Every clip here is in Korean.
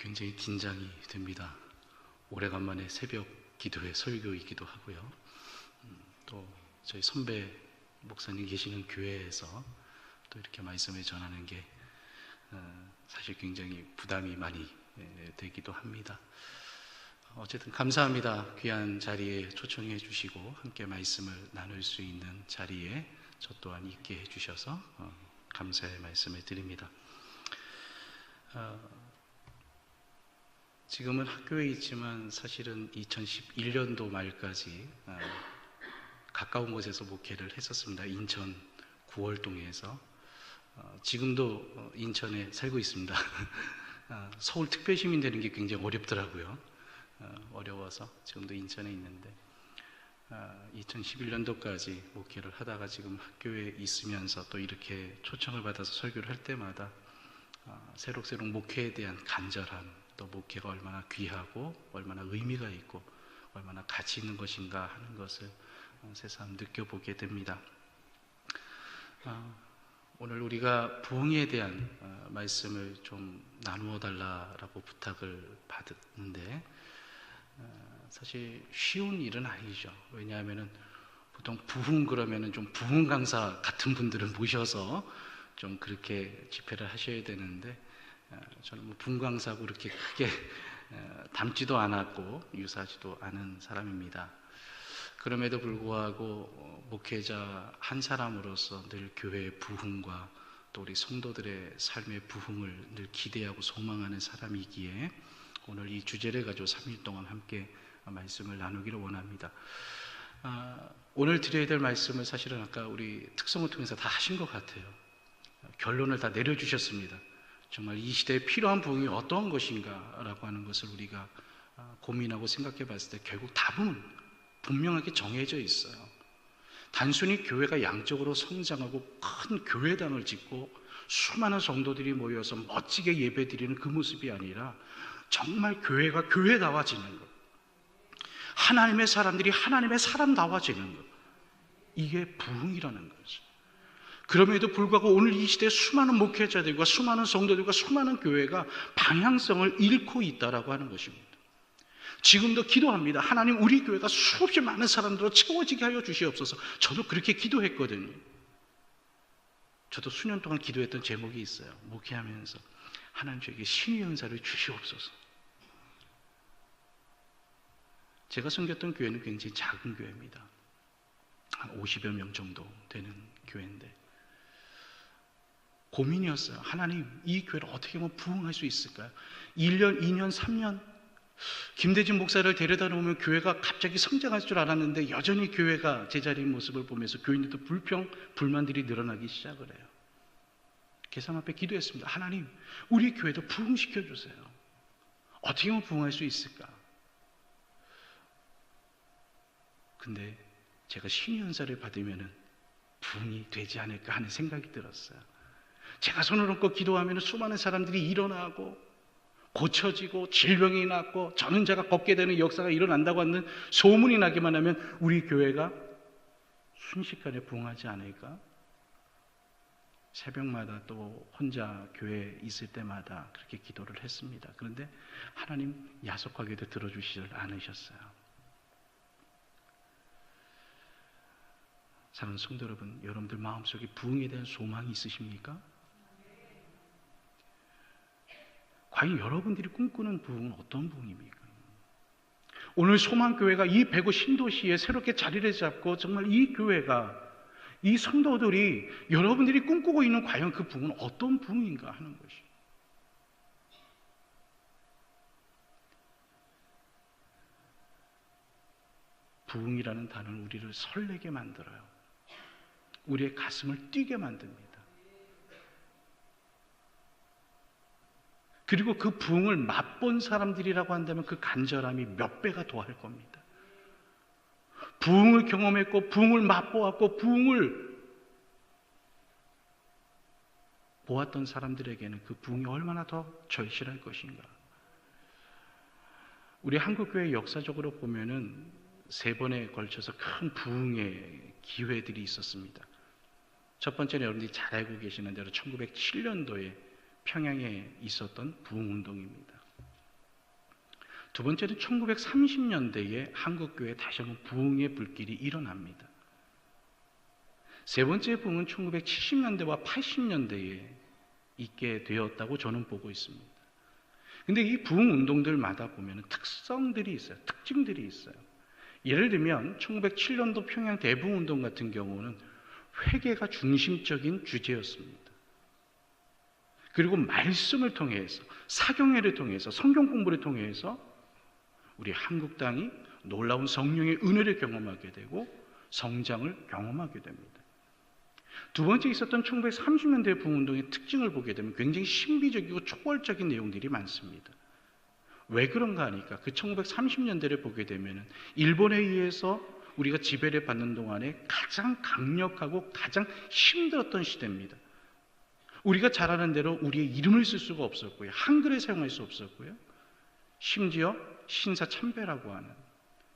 굉장히 긴장이 됩니다. 오래간만에 새벽 기도회 설교이기도 하고요. 또 저희 선배 목사님 계시는 교회에서 또 이렇게 말씀을 전하는 게 사실 굉장히 부담이 많이 되기도 합니다. 어쨌든 감사합니다. 귀한 자리에 초청해 주시고 함께 말씀을 나눌 수 있는 자리에 저 또한 있게 해주셔서 감사의 말씀을 드립니다. 지금은 학교에 있지만 사실은 2011년도 말까지 가까운 곳에서 목회를 했었습니다. 인천 구월동에서. 지금도 인천에 살고 있습니다. 서울 특별시민 되는 게 굉장히 어렵더라고요. 어려워서 지금도 인천에 있는데 2011년도까지 목회를 하다가 지금 학교에 있으면서 또 이렇게 초청을 받아서 설교를 할 때마다 새록새록 목회에 대한 간절함, 또 목회가 얼마나 귀하고 얼마나 의미가 있고 얼마나 가치 있는 것인가 하는 것을 새삼 느껴보게 됩니다. 오늘 우리가 부흥에 대한 말씀을 좀 나누어 달라고 부탁을 받았는데 사실 쉬운 일은 아니죠. 왜냐하면은 보통 부흥 그러면은 좀 부흥 강사 같은 분들을 모셔서 좀 그렇게 집회를 하셔야 되는데 저는 뭐 부흥 강사하고 그렇게 크게 닮지도 않았고 유사하지도 않은 사람입니다. 그럼에도 불구하고 목회자 한 사람으로서 늘 교회의 부흥과 또 우리 성도들의 삶의 부흥을 늘 기대하고 소망하는 사람이기에 오늘 이 주제를 가지고 3일 동안 함께 말씀을 나누기를 원합니다. 오늘 드려야 될 말씀을 사실은 아까 우리 특성을 통해서 다 하신 것 같아요. 결론을 다 내려주셨습니다. 정말 이 시대에 필요한 부흥이 어떤 것인가 라고 하는 것을 우리가 고민하고 생각해 봤을 때 결국 답은 분명하게 정해져 있어요. 단순히 교회가 양적으로 성장하고 큰 교회당을 짓고 수많은 성도들이 모여서 멋지게 예배드리는 그 모습이 아니라 정말 교회가 교회다워지는 것, 하나님의 사람들이 하나님의 사람다워지는 것, 이게 부흥이라는 거죠. 그럼에도 불구하고 오늘 이 시대에 수많은 목회자들과 수많은 성도들과 수많은 교회가 방향성을 잃고 있다라고 하는 것입니다. 지금도 기도합니다. 하나님, 우리 교회가 수없이 많은 사람들로 채워지게 하여 주시옵소서. 저도 그렇게 기도했거든요. 저도 수년 동안 기도했던 제목이 있어요. 목회하면서 하나님, 저에게 신의 은사를 주시옵소서. 제가 섬겼던 교회는 굉장히 작은 교회입니다. 한 50여 명 정도 되는 교회인데 고민이었어요. 하나님, 이 교회를 어떻게 하면 부흥할 수 있을까요? 1년, 2년, 3년 김대진 목사를 데려다 놓으면 교회가 갑자기 성장할 줄 알았는데 여전히 교회가 제자리의 모습을 보면서 교인들도 불평, 불만들이 늘어나기 시작을 해요. 계산 앞에 기도했습니다. 하나님, 우리 교회도 부흥시켜 주세요. 어떻게 하면 부흥할 수 있을까? 근데 제가 신의 은사를 받으면 부흥이 되지 않을까 하는 생각이 들었어요. 제가 손을 얹고 기도하면 수많은 사람들이 일어나고 고쳐지고 질병이 낫고 저는 자가 걷게 되는 역사가 일어난다고 하는 소문이 나기만 하면 우리 교회가 순식간에 부흥하지 않을까? 새벽마다 또 혼자 교회에 있을 때마다 그렇게 기도를 했습니다. 그런데 하나님 야속하게도 들어주시질 않으셨어요. 사랑하는 성도 여러분, 여러분들 마음속에 부흥에 대한 소망이 있으십니까? 과연 여러분들이 꿈꾸는 부흥은 어떤 부흥입니까? 오늘 소망교회가 이 배구 신도시에 새롭게 자리를 잡고 정말 이 교회가, 이 성도들이 여러분들이 꿈꾸고 있는 과연 그 부흥은 어떤 부흥인가 하는 것이. 부흥이라는 단어는 우리를 설레게 만들어요. 우리의 가슴을 뛰게 만듭니다. 그리고 그 부흥을 맛본 사람들이라고 한다면 그 간절함이 몇 배가 더할 겁니다. 부흥을 경험했고 부흥을 맛보았고 부흥을 보았던 사람들에게는 그 부흥이 얼마나 더 절실할 것인가. 우리 한국교회 역사적으로 보면은 3번에 걸쳐서 큰 부흥의 기회들이 있었습니다. 첫 번째는 여러분들이 잘 알고 계시는 대로 1907년도에 평양에 있었던 부흥운동입니다. 두 번째는 1930년대에 한국교회에 다시 한번 부흥의 불길이 일어납니다. 세 번째 부흥은 1970년대와 80년대에 있게 되었다고 저는 보고 있습니다. 근데 이 부흥 운동들마다 보면 특성들이 있어요. 특징들이 있어요. 예를 들면 1907년도 평양 대부흥 운동 같은 경우는 회개가 중심적인 주제였습니다. 그리고 말씀을 통해서, 사경회를 통해서, 성경 공부를 통해서 우리 한국 땅이 놀라운 성령의 은혜를 경험하게 되고 성장을 경험하게 됩니다. 두 번째 있었던 1930년대 부흥운동의 특징을 보게 되면 굉장히 신비적이고 초월적인 내용들이 많습니다. 왜 그런가 하니까 그 1930년대를 보게 되면 일본에 의해서 우리가 지배를 받는 동안에 가장 강력하고 가장 힘들었던 시대입니다. 우리가 잘 아는 대로 우리의 이름을 쓸 수가 없었고요. 한글을 사용할 수 없었고요. 심지어 신사참배라고 하는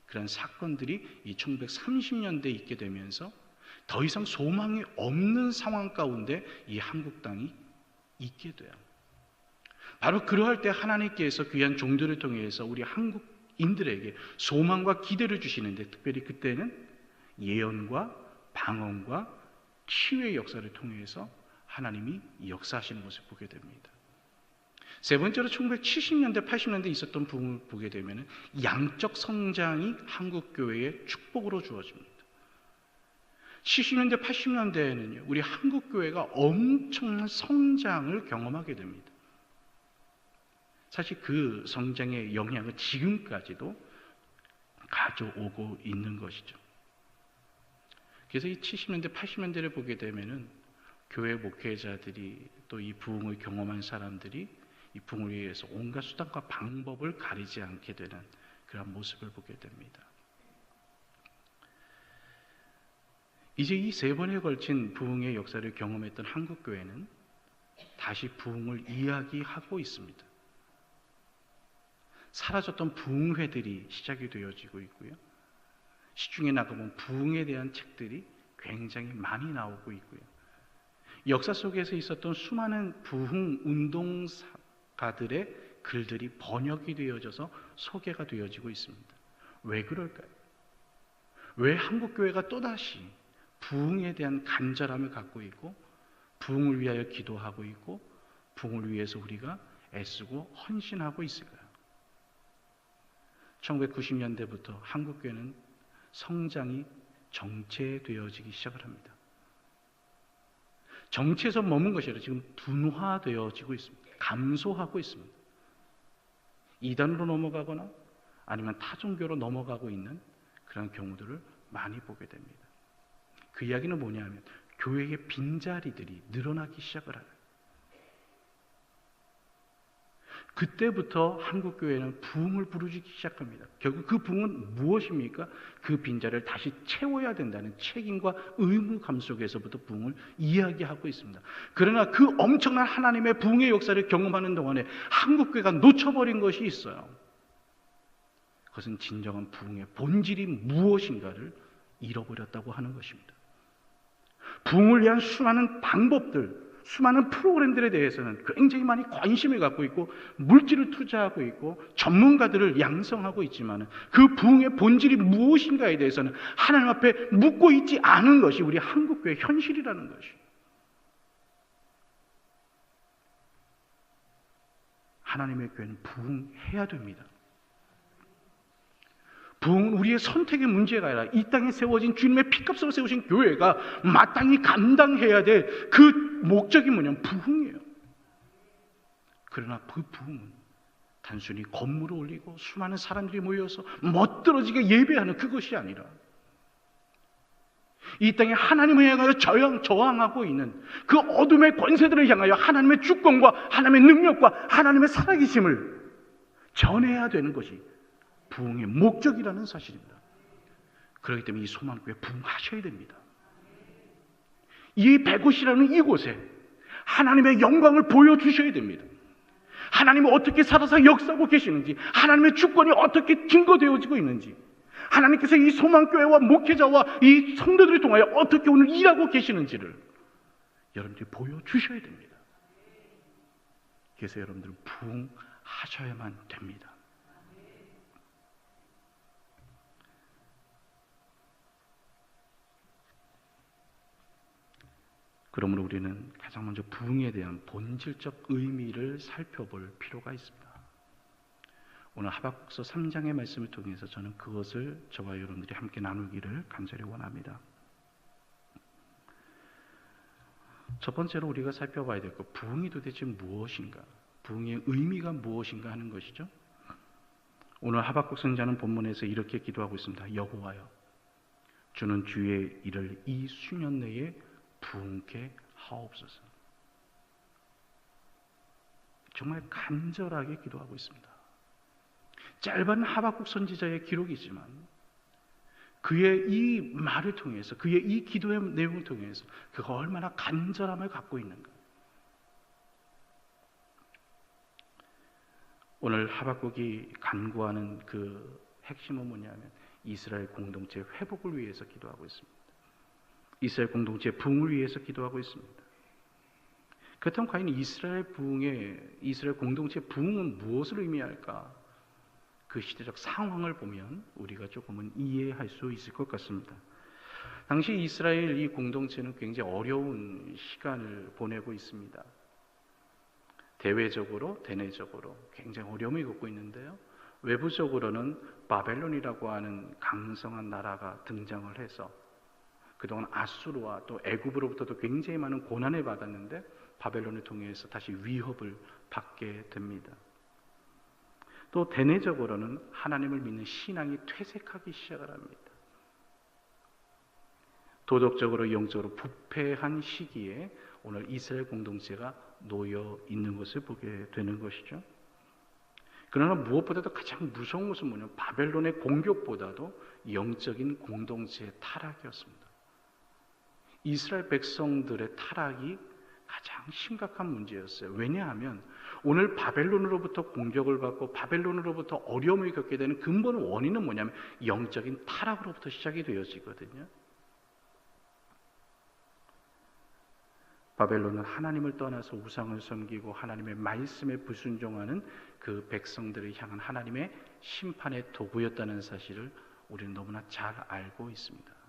그런 사건들이 이 1930년대에 있게 되면서 더 이상 소망이 없는 상황 가운데 이 한국 땅이 있게 돼요. 바로 그러할 때 하나님께서 귀한 종들을 통해서 우리 한국인들에게 소망과 기대를 주시는데, 특별히 그때는 예언과 방언과 치유의 역사를 통해서 하나님이 역사하시는 것을 보게 됩니다. 세 번째로 1970년대, 80년대에 있었던 부흥을 보게 되면 양적 성장이 한국교회의 축복으로 주어집니다. 70년대, 80년대에는요, 우리 한국교회가 엄청난 성장을 경험하게 됩니다. 사실 그 성장의 영향은 지금까지도 가져오고 있는 것이죠. 그래서 이 70년대, 80년대를 보게 되면은 교회 목회자들이 또 이 부흥을 경험한 사람들이 이 부흥을 위해서 온갖 수단과 방법을 가리지 않게 되는 그런 모습을 보게 됩니다. 이제 이 세 번에 걸친 부흥의 역사를 경험했던 한국교회는 다시 부흥을 이야기하고 있습니다. 사라졌던 부흥회들이 시작이 되어지고 있고요. 시중에 나가보면 부흥에 대한 책들이 굉장히 많이 나오고 있고요. 역사 속에서 있었던 수많은 부흥 운동가들의 글들이 번역이 되어져서 소개가 되어지고 있습니다. 왜 그럴까요? 왜 한국교회가 또다시 부흥에 대한 간절함을 갖고 있고 부흥을 위하여 기도하고 있고 부흥을 위해서 우리가 애쓰고 헌신하고 있을까요? 1990년대부터 한국교회는 성장이 정체되어지기 시작을 합니다. 정체에서 머문 것이 아니라 지금 둔화되어지고 있습니다. 감소하고 있습니다. 이단으로 넘어가거나 아니면 타종교로 넘어가고 있는 그런 경우들을 많이 보게 됩니다. 그 이야기는 뭐냐면 교회의 빈자리들이 늘어나기 시작을 해요. 그때부터 한국교회는 부흥을 부르기 시작합니다. 결국 그 부흥은 무엇입니까? 그 빈자리를 다시 채워야 된다는 책임과 의무감 속에서부터 부흥을 이야기하고 있습니다. 그러나 그 엄청난 하나님의 부흥의 역사를 경험하는 동안에 한국교회가 놓쳐버린 것이 있어요. 그것은 진정한 부흥의 본질이 무엇인가를 잃어버렸다고 하는 것입니다. 부흥을 위한 수많은 방법들, 수많은 프로그램들에 대해서는 굉장히 많이 관심을 갖고 있고 물질을 투자하고 있고 전문가들을 양성하고 있지만 그 부흥의 본질이 무엇인가에 대해서는 하나님 앞에 묻고 있지 않은 것이 우리 한국교회의 현실이라는 것이. 하나님의 교회는 부흥해야 됩니다. 부흥은 우리의 선택의 문제가 아니라 이 땅에 세워진 주님의 피값으로 세우신 교회가 마땅히 감당해야 될 그 목적이 뭐냐면 부흥이에요. 그러나 그 부흥은 단순히 건물을 올리고 수많은 사람들이 모여서 멋들어지게 예배하는 그것이 아니라 이 땅에 하나님을 향하여 저항하고 있는 그 어둠의 권세들을 향하여 하나님의 주권과 하나님의 능력과 하나님의 살아계심을 전해야 되는 것이 부흥의 목적이라는 사실입니다. 그렇기 때문에 이 소망교회 부흥하셔야 됩니다. 이 백옷이라는 이곳에 하나님의 영광을 보여주셔야 됩니다. 하나님은 어떻게 살아서 역사하고 계시는지, 하나님의 주권이 어떻게 증거되어지고 있는지, 하나님께서 이 소망교회와 목회자와 이 성도들을 통하여 어떻게 오늘 일하고 계시는지를 여러분들이 보여주셔야 됩니다. 그래서 여러분들은 부흥하셔야만 됩니다. 그러므로 우리는 가장 먼저 부흥에 대한 본질적 의미를 살펴볼 필요가 있습니다. 오늘 하박국서 3장의 말씀을 통해서 저는 그것을 저와 여러분들이 함께 나누기를 간절히 원합니다. 첫 번째로 우리가 살펴봐야 될 것, 부흥이 도대체 무엇인가? 부흥의 의미가 무엇인가 하는 것이죠. 오늘 하박국 선지자는 본문에서 이렇게 기도하고 있습니다. 여호와여, 주는 주의 일을 이 수년 내에 부흥케 하옵소서. 정말 간절하게 기도하고 있습니다. 짧은 하박국 선지자의 기록이지만 그의 이 말을 통해서, 그의 이 기도의 내용을 통해서 그가 얼마나 간절함을 갖고 있는가. 오늘 하박국이 간구하는 그 핵심은 뭐냐면 이스라엘 공동체 회복을 위해서 기도하고 있습니다. 이스라엘 공동체 부흥을 위해서 기도하고 있습니다. 그렇다면 과연 이스라엘 공동체 부흥은 무엇을 의미할까? 그 시대적 상황을 보면 우리가 조금은 이해할 수 있을 것 같습니다. 당시 이스라엘 이 공동체는 굉장히 어려운 시간을 보내고 있습니다. 대외적으로, 대내적으로 굉장히 어려움을 겪고 있는데요. 외부적으로는 바벨론이라고 하는 강성한 나라가 등장을 해서 그동안 아수르와 또 애굽으로부터도 굉장히 많은 고난을 받았는데 바벨론을 통해서 다시 위협을 받게 됩니다. 또 대내적으로는 하나님을 믿는 신앙이 퇴색하기 시작을 합니다. 도덕적으로 영적으로 부패한 시기에 오늘 이스라엘 공동체가 놓여 있는 것을 보게 되는 것이죠. 그러나 무엇보다도 가장 무서운 것은 뭐냐면 바벨론의 공격보다도 영적인 공동체의 타락이었습니다. 이스라엘 백성들의 타락이 가장 심각한 문제였어요. 왜냐하면 오늘 바벨론으로부터 공격을 받고 바벨론으로부터 어려움을 겪게 되는 근본 원인은 뭐냐면 영적인 타락으로부터 시작이 되어지거든요. 바벨론은 하나님을 떠나서 우상을 섬기고 하나님의 말씀에 불순종하는 그 백성들을 향한 하나님의 심판의 도구였다는 사실을 우리는 너무나 잘 알고 있습니다.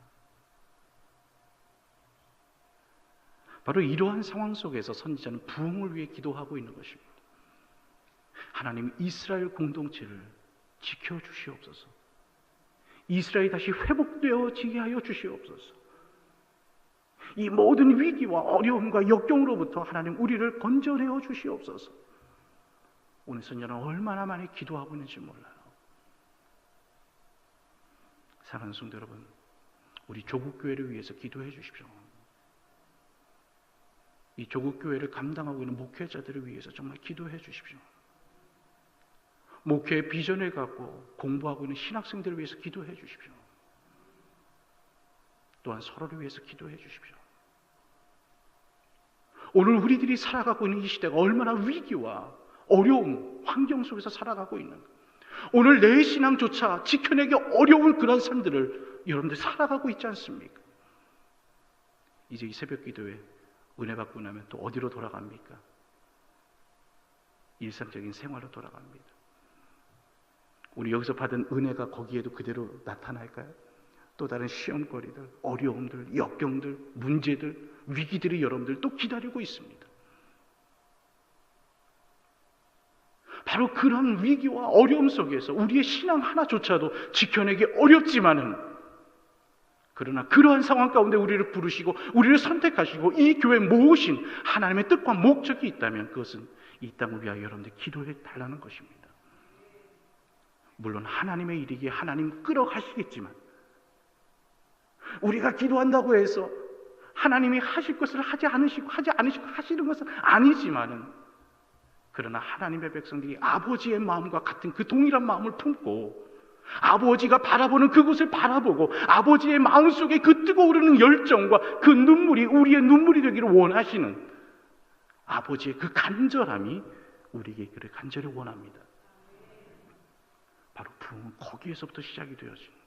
바로 이러한 상황 속에서 선지자는 부흥을 위해 기도하고 있는 것입니다. 하나님, 이스라엘 공동체를 지켜주시옵소서. 이스라엘이 다시 회복되어지게 하여 주시옵소서. 이 모든 위기와 어려움과 역경으로부터 하나님 우리를 건져내어 주시옵소서. 오늘 선지자는 얼마나 많이 기도하고 있는지 몰라요. 사랑하는 성도 여러분, 우리 조국교회를 위해서 기도해 주십시오. 이 조국교회를 감당하고 있는 목회자들을 위해서 정말 기도해 주십시오. 목회의 비전을 갖고 공부하고 있는 신학생들을 위해서 기도해 주십시오. 또한 서로를 위해서 기도해 주십시오. 오늘 우리들이 살아가고 있는 이 시대가 얼마나 위기와 어려움, 환경 속에서 살아가고 있는가. 오늘 내 신앙조차 지켜내기 어려운 그런 삶들을 여러분들 살아가고 있지 않습니까? 이제 이 새벽 기도에 은혜 받고 나면 또 어디로 돌아갑니까? 일상적인 생활로 돌아갑니다. 우리 여기서 받은 은혜가 거기에도 그대로 나타날까요? 또 다른 시험거리들, 어려움들, 역경들, 문제들, 위기들이 여러분들 또 기다리고 있습니다. 바로 그런 위기와 어려움 속에서 우리의 신앙 하나조차도 지켜내기 어렵지만은, 그러나 그러한 상황 가운데 우리를 부르시고 우리를 선택하시고 이 교회에 모으신 하나님의 뜻과 목적이 있다면 그것은 이 땅을 위하여 여러분들 기도해 달라는 것입니다. 물론 하나님의 일이기에 하나님 끌어가시겠지만 우리가 기도한다고 해서 하나님이 하실 것을 하지 않으시고 하시는 것은 아니지만은, 그러나 하나님의 백성들이 아버지의 마음과 같은 그 동일한 마음을 품고 아버지가 바라보는 그곳을 바라보고 아버지의 마음속에 그 뜨거오르는 열정과 그 눈물이 우리의 눈물이 되기를 원하시는 아버지의 그 간절함이 우리에게 있기를 간절히 원합니다. 바로 부흥은 거기에서부터 시작이 되어집니다.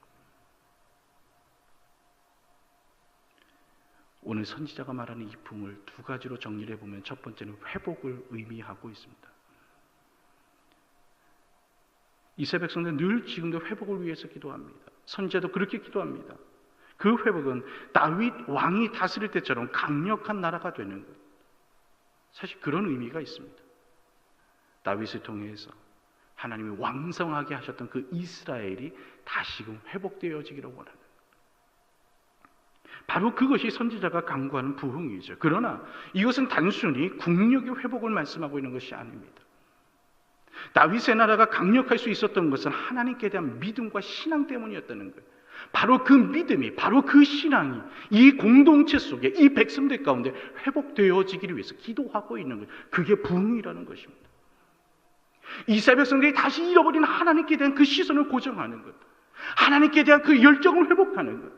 오늘 선지자가 말하는 이 부흥을 두 가지로 정리를 해보면 첫 번째는 회복을 의미하고 있습니다. 이스라엘 백성들은 늘 지금도 회복을 위해서 기도합니다. 선지자도 그렇게 기도합니다. 그 회복은 다윗 왕이 다스릴 때처럼 강력한 나라가 되는 것. 사실 그런 의미가 있습니다. 다윗을 통해서 하나님이 왕성하게 하셨던 그 이스라엘이 다시금 회복되어지기를 원하는, 바로 그것이 선지자가 강구하는 부흥이죠. 그러나 이것은 단순히 국력의 회복을 말씀하고 있는 것이 아닙니다. 다윗의 나라가 강력할 수 있었던 것은 하나님께 대한 믿음과 신앙 때문이었다는 거예요. 바로 그 믿음이, 바로 그 신앙이 이 공동체 속에, 이 백성들 가운데 회복되어지기를 위해서 기도하고 있는 거예요. 그게 부흥이라는 것입니다. 이스라엘 백성들이 다시 잃어버린 하나님께 대한 그 시선을 고정하는 것, 하나님께 대한 그 열정을 회복하는 것,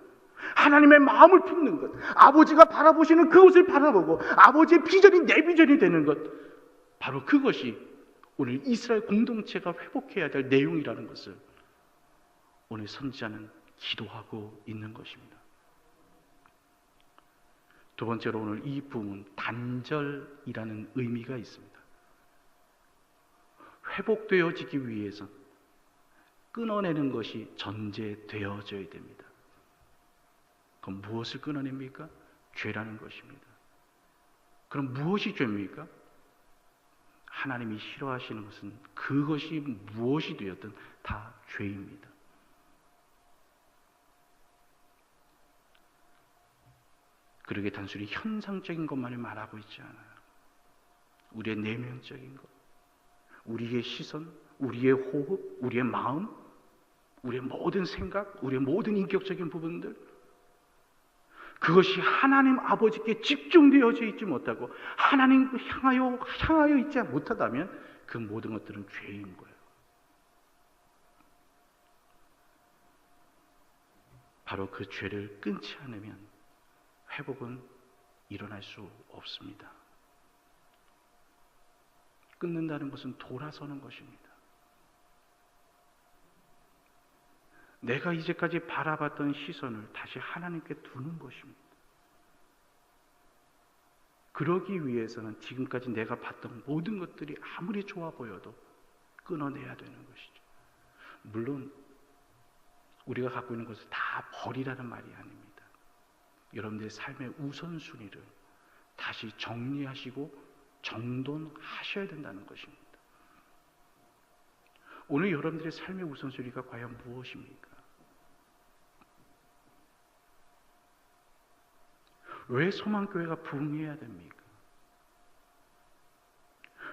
하나님의 마음을 품는 것, 아버지가 바라보시는 그것을 바라보고 아버지의 비전이 내 비전이 되는 것, 바로 그것이 오늘 이스라엘 공동체가 회복해야 될 내용이라는 것을 오늘 선지자는 기도하고 있는 것입니다. 두 번째로 오늘 이 부흥은 단절이라는 의미가 있습니다. 회복되어지기 위해서 끊어내는 것이 전제되어져야 됩니다. 그럼 무엇을 끊어냅니까? 죄라는 것입니다. 그럼 무엇이 죄입니까? 하나님이 싫어하시는 것은 그것이 무엇이 되었든 다 죄입니다. 그러게 단순히 현상적인 것만을 말하고 있지 않아요. 우리의 내면적인 것, 우리의 시선, 우리의 호흡, 우리의 마음, 우리의 모든 생각, 우리의 모든 인격적인 부분들, 그것이 하나님 아버지께 집중되어져 있지 못하고 하나님을 향하여 있지 못하다면 그 모든 것들은 죄인 거예요. 바로 그 죄를 끊지 않으면 회복은 일어날 수 없습니다. 끊는다는 것은 돌아서는 것입니다. 내가 이제까지 바라봤던 시선을 다시 하나님께 두는 것입니다. 그러기 위해서는 지금까지 내가 봤던 모든 것들이 아무리 좋아 보여도 끊어내야 되는 것이죠. 물론 우리가 갖고 있는 것을 다 버리라는 말이 아닙니다. 여러분들의 삶의 우선순위를 다시 정리하시고 정돈하셔야 된다는 것입니다. 오늘 여러분들의 삶의 우선순위가 과연 무엇입니까? 왜 소망교회가 부흥해야 됩니까?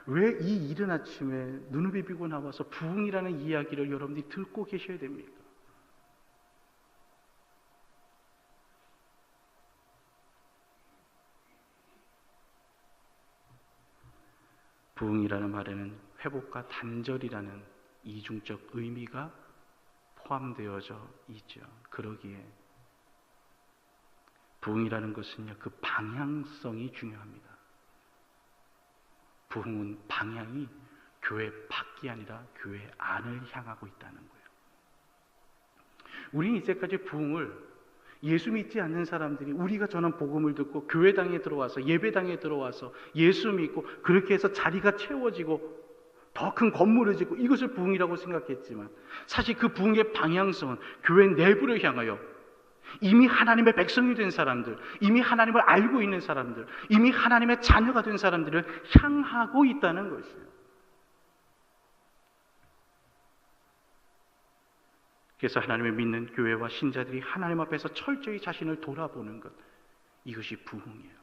왜 이 이른 아침에 눈을 비비고 나와서 부흥이라는 이야기를 여러분들이 듣고 계셔야 됩니까? 부흥이라는 말에는 회복과 단절이라는 이중적 의미가 포함되어져 있죠. 그러기에 부흥이라는 것은요, 그 방향성이 중요합니다. 부흥은 방향이 교회 밖이 아니라 교회 안을 향하고 있다는 거예요. 우리는 이제까지 부흥을 예수 믿지 않는 사람들이 우리가 전한 복음을 듣고 교회당에 들어와서 예배당에 들어와서 예수 믿고 그렇게 해서 자리가 채워지고 더 큰 건물을 짓고 이것을 부흥이라고 생각했지만 사실 그 부흥의 방향성은 교회 내부를 향하여 이미 하나님의 백성이 된 사람들, 이미 하나님을 알고 있는 사람들, 이미 하나님의 자녀가 된 사람들을 향하고 있다는 것이에요. 그래서 하나님을 믿는 교회와 신자들이 하나님 앞에서 철저히 자신을 돌아보는 것, 이것이 부흥이에요.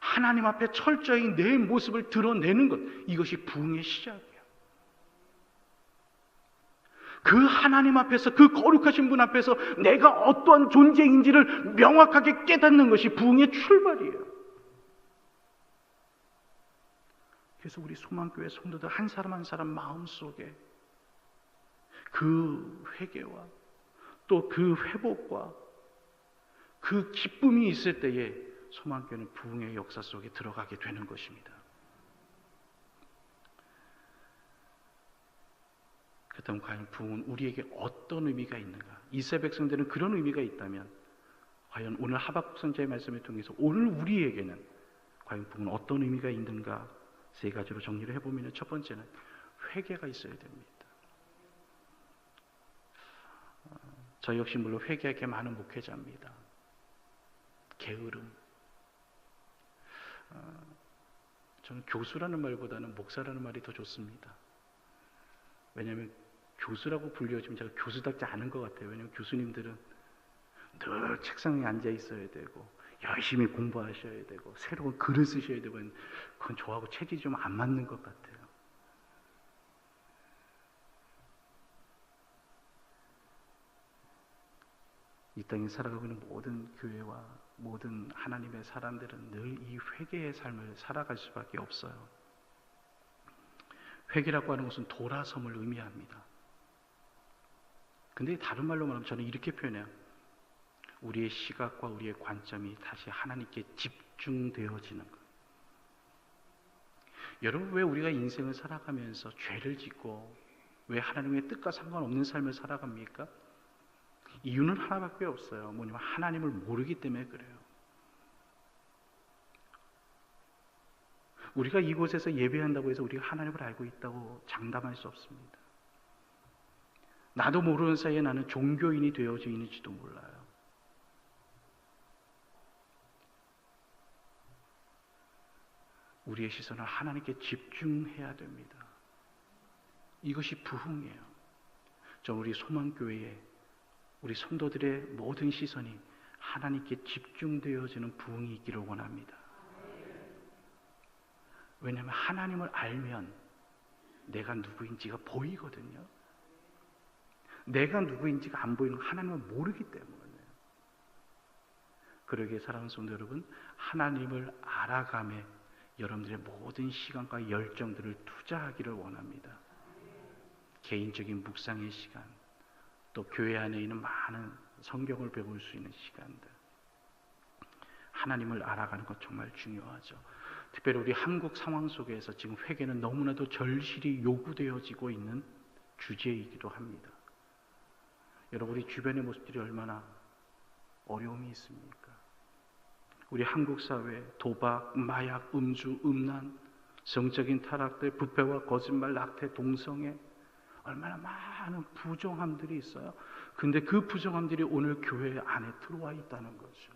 하나님 앞에 철저히 내 모습을 드러내는 것, 이것이 부흥의 시작이에요. 그 하나님 앞에서, 그 거룩하신 분 앞에서 내가 어떠한 존재인지를 명확하게 깨닫는 것이 부흥의 출발이에요. 그래서 우리 소망교회 성도들 한 사람 한 사람 마음속에 그 회개와 또 그 회복과 그 기쁨이 있을 때에 소망교회는 부흥의 역사 속에 들어가게 되는 것입니다. 그렇다면 과연 부흥은 우리에게 어떤 의미가 있는가? 이스라엘 백성들은 그런 의미가 있다면 과연 오늘 하박국 선지자의 말씀을 통해서 오늘 우리에게는 과연 부흥은 어떤 의미가 있는가? 세 가지로 정리를 해보면 첫 번째는 회개가 있어야 됩니다. 저 역시 물론 회개하게 많은 목회자입니다. 게으름. 저는 교수라는 말보다는 목사라는 말이 더 좋습니다. 왜냐하면 교수라고 불려지면 제가 교수답지 않은 것 같아요. 왜냐하면 교수님들은 늘 책상에 앉아 있어야 되고 열심히 공부하셔야 되고 새로운 글을 쓰셔야 되고, 그건 저하고 체질이 좀 안 맞는 것 같아요. 이 땅에 살아가고 있는 모든 교회와 모든 하나님의 사람들은 늘 이 회개의 삶을 살아갈 수밖에 없어요. 회개라고 하는 것은 돌아섬을 의미합니다. 근데 다른 말로 말하면 저는 이렇게 표현해요. 우리의 시각과 우리의 관점이 다시 하나님께 집중되어지는 것. 여러분, 왜 우리가 인생을 살아가면서 죄를 짓고 왜 하나님의 뜻과 상관없는 삶을 살아갑니까? 이유는 하나밖에 없어요. 뭐냐면 하나님을 모르기 때문에 그래요. 우리가 이곳에서 예배한다고 해서 우리가 하나님을 알고 있다고 장담할 수 없습니다. 나도 모르는 사이에 나는 종교인이 되어져 있는지도 몰라요. 우리의 시선을 하나님께 집중해야 됩니다. 이것이 부흥이에요. 저 우리 소망교회에 우리 성도들의 모든 시선이 하나님께 집중되어지는 부흥이 있기를 원합니다. 왜냐하면 하나님을 알면 내가 누구인지가 보이거든요. 내가 누구인지가 안 보이는 건 하나님을 모르기 때문이에요. 그러기에 사랑하는 성도 여러분, 하나님을 알아가며 여러분들의 모든 시간과 열정들을 투자하기를 원합니다. 개인적인 묵상의 시간, 또 교회 안에 있는 많은 성경을 배울 수 있는 시간들, 하나님을 알아가는 것 정말 중요하죠. 특별히 우리 한국 상황 속에서 지금 회개는 너무나도 절실히 요구되어지고 있는 주제이기도 합니다. 여러분, 우리 주변의 모습들이 얼마나 어려움이 있습니까? 우리 한국 사회 도박, 마약, 음주, 음란, 성적인 타락들, 부패와 거짓말, 낙태, 동성애, 얼마나 많은 부정함들이 있어요. 근데 그 부정함들이 오늘 교회 안에 들어와 있다는 거죠.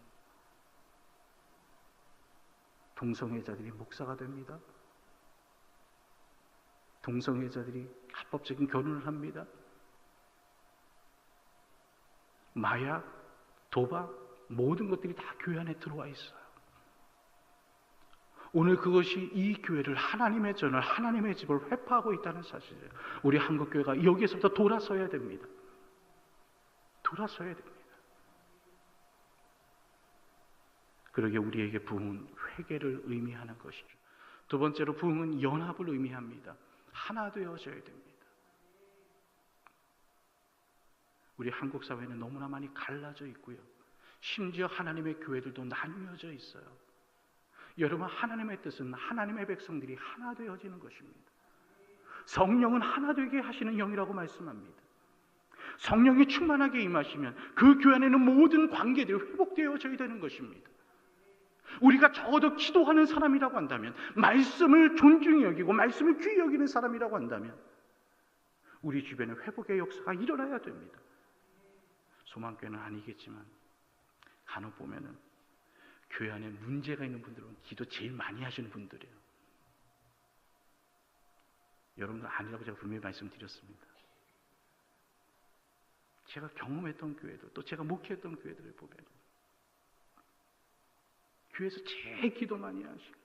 동성애자들이 목사가 됩니다. 동성애자들이 합법적인 결혼을 합니다. 마약, 도박, 모든 것들이 다 교회 안에 들어와 있어요. 오늘 그것이 이 교회를, 하나님의 전을, 하나님의 집을 회파하고 있다는 사실이에요. 우리 한국교회가 여기에서부터 돌아서야 됩니다. 돌아서야 됩니다. 그러기에 우리에게 부흥은 회개를 의미하는 것이죠. 두 번째로 부흥은 연합을 의미합니다. 하나 되어져야 됩니다. 우리 한국 사회는 너무나 많이 갈라져 있고요. 심지어 하나님의 교회들도 나뉘어져 있어요. 여러분, 하나님의 뜻은 하나님의 백성들이 하나 되어지는 것입니다. 성령은 하나 되게 하시는 영이라고 말씀합니다. 성령이 충만하게 임하시면 그 교회 안에는 모든 관계들이 회복되어져야 되는 것입니다. 우리가 적어도 기도하는 사람이라고 한다면, 말씀을 존중히 여기고 말씀을 귀히 여기는 사람이라고 한다면 우리 주변에 회복의 역사가 일어나야 됩니다. 소망교회는 아니겠지만 간혹 보면은 교회 안에 문제가 있는 분들은 기도 제일 많이 하시는 분들이에요. 여러분들 아니라고 제가 분명히 말씀드렸습니다. 제가 경험했던 교회들, 또 제가 목회했던 교회들을 보면 교회에서 제일 기도 많이 하시고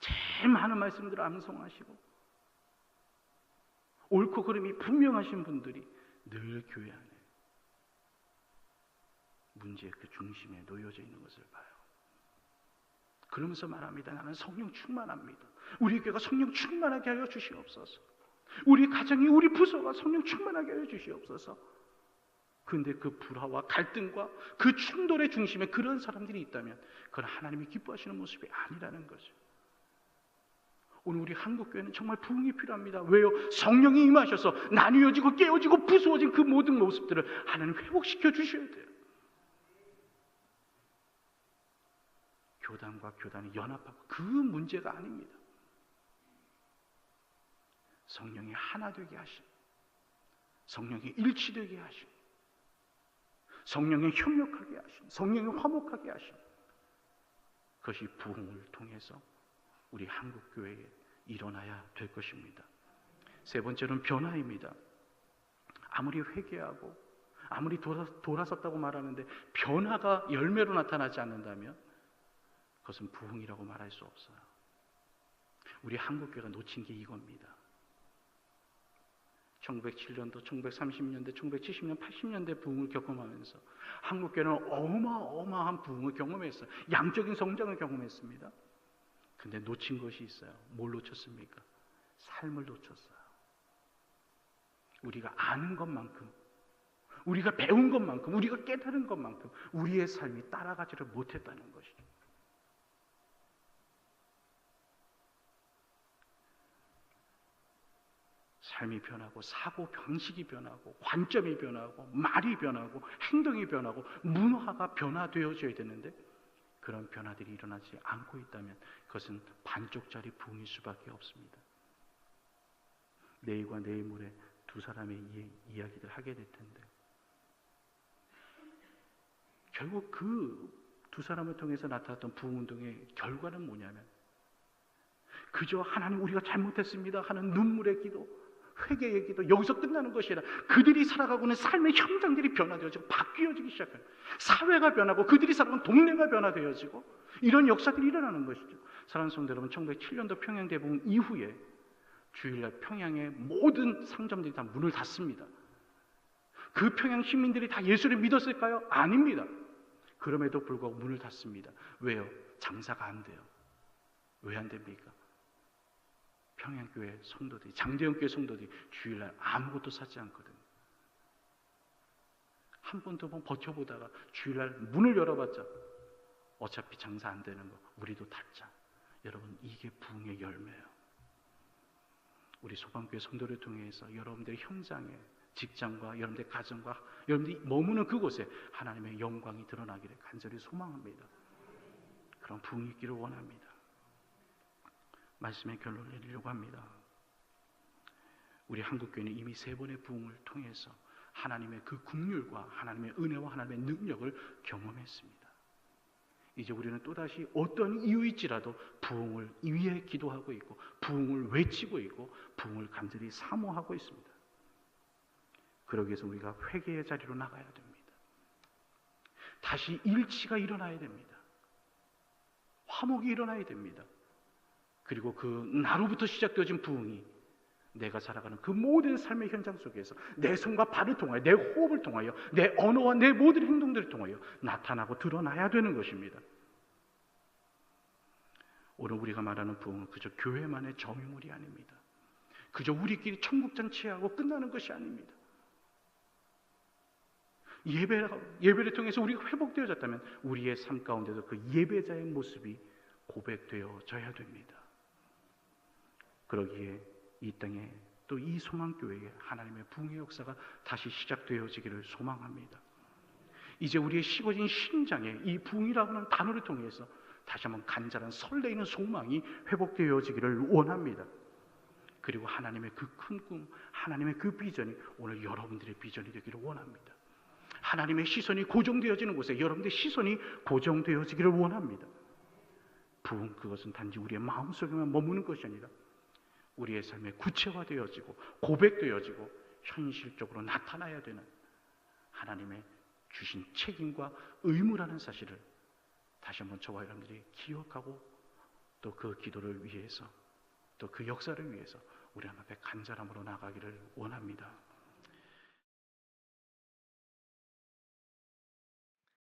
제일 많은 말씀들을 암송하시고 옳고 그름이 분명하신 분들이 늘 교회 안에 문제의 그 중심에 놓여져 있는 것을 봐요. 그러면서 말합니다. 나는 성령 충만합니다. 우리 교회가 성령 충만하게 하여 주시옵소서. 우리 가정이, 우리 부서가 성령 충만하게 하여 주시옵소서. 그런데 그 불화와 갈등과 그 충돌의 중심에 그런 사람들이 있다면 그건 하나님이 기뻐하시는 모습이 아니라는 거죠. 오늘 우리 한국교회는 정말 부흥이 필요합니다. 왜요? 성령이 임하셔서 나뉘어지고 깨어지고 부수어진 그 모든 모습들을 하나님 회복시켜 주셔야 돼요. 교단과 교단이 연합하고 그 문제가 아닙니다. 성령이 하나 되게 하시고 성령이 일치되게 하시고 성령의 협력하게 하심, 성령의 화목하게 하심, 그것이 부흥을 통해서 우리 한국교회에 일어나야 될 것입니다. 세 번째는 변화입니다. 아무리 회개하고 아무리 돌아섰다고 말하는데 변화가 열매로 나타나지 않는다면 그것은 부흥이라고 말할 수 없어요. 우리 한국교회가 놓친 게 이겁니다. 1907년도, 1930년대, 1970년, 80년대 부흥을 경험하면서 한국교회는 어마어마한 부흥을 경험했어요. 양적인 성장을 경험했습니다. 근데 놓친 것이 있어요. 뭘 놓쳤습니까? 삶을 놓쳤어요. 우리가 아는 것만큼, 우리가 배운 것만큼, 우리가 깨달은 것만큼 우리의 삶이 따라가지를 못했다는 것이죠. 삶이 변하고 사고 방식이 변하고 관점이 변하고 말이 변하고 행동이 변하고 문화가 변화되어져야 되는데 그런 변화들이 일어나지 않고 있다면 그것은 반쪽짜리 부흥일 수밖에 없습니다. 내일과 내일 모레 두 사람의 이야기를 하게 될 텐데 결국 그 두 사람을 통해서 나타났던 부흥운동의 결과는 뭐냐면 그저 하나님 우리가 잘못했습니다 하는 눈물의 기도, 회개의 기도, 여기서 끝나는 것이 아니라 그들이 살아가고 있는 삶의 현장들이 변화되어지고 바뀌어지기 시작해요. 사회가 변하고 그들이 살아가는 동네가 변화되어지고 이런 역사들이 일어나는 것이죠. 사랑하는 성도 여러분, 1907년도 평양 대부흥 이후에 주일날 평양의 모든 상점들이 다 문을 닫습니다. 그 평양 시민들이 다 예수를 믿었을까요? 아닙니다. 그럼에도 불구하고 문을 닫습니다. 왜요? 장사가 안 돼요. 왜 안 됩니까? 평양교회 성도들이, 장대영교회 성도들이 주일날 아무것도 사지 않거든요. 한 번, 두 번 버텨보다가 주일날 문을 열어봤자 어차피 장사 안 되는 거 우리도 닫자. 여러분, 이게 부흥의 열매예요. 우리 소방교회 성도를 통해서 여러분들의 현장에, 직장과 여러분들의 가정과 여러분들이 머무는 그곳에 하나님의 영광이 드러나기를 간절히 소망합니다. 그런 부흥이 있기를 원합니다. 말씀의 결론을 내리려고 합니다. 우리 한국교회는 이미 세 번의 부흥을 통해서 하나님의 그 긍휼과 하나님의 은혜와 하나님의 능력을 경험했습니다. 이제 우리는 또다시 어떤 이유일지라도 부흥을 위해 기도하고 있고 부흥을 외치고 있고 부흥을 간절히 사모하고 있습니다. 그러기 위해서 우리가 회개의 자리로 나가야 됩니다. 다시 일치가 일어나야 됩니다. 화목이 일어나야 됩니다. 그리고 그 나로부터 시작되어진 부흥이 내가 살아가는 그 모든 삶의 현장 속에서 내 손과 발을 통하여 내 호흡을 통하여 내 언어와 내 모든 행동들을 통하여 나타나고 드러나야 되는 것입니다. 오늘 우리가 말하는 부흥은 그저 교회만의 점유물이 아닙니다. 그저 우리끼리 청국장치하고 끝나는 것이 아닙니다. 예배를 통해서 우리가 회복되어졌다면 우리의 삶 가운데도 그 예배자의 모습이 고백되어져야 됩니다. 그러기에 이 땅에 또 이 소망교회에 하나님의 부흥의 역사가 다시 시작되어지기를 소망합니다. 이제 우리의 식어진 심장에 이 부흥이라고 하는 단어를 통해서 다시 한번 간절한 설레이는 소망이 회복되어지기를 원합니다. 그리고 하나님의 그 큰 꿈, 하나님의 그 비전이 오늘 여러분들의 비전이 되기를 원합니다. 하나님의 시선이 고정되어지는 곳에 여러분들의 시선이 고정되어지기를 원합니다. 부흥, 그것은 단지 우리의 마음속에만 머무는 것이 아니라 우리의 삶에 구체화되어지고 고백되어지고 현실적으로 나타나야 되는 하나님의 주신 책임과 의무라는 사실을 다시 한번 저와 여러분들이 기억하고 또 그 기도를 위해서 또 그 역사를 위해서 우리 하나님 앞에 간절함으로 나가기를 원합니다.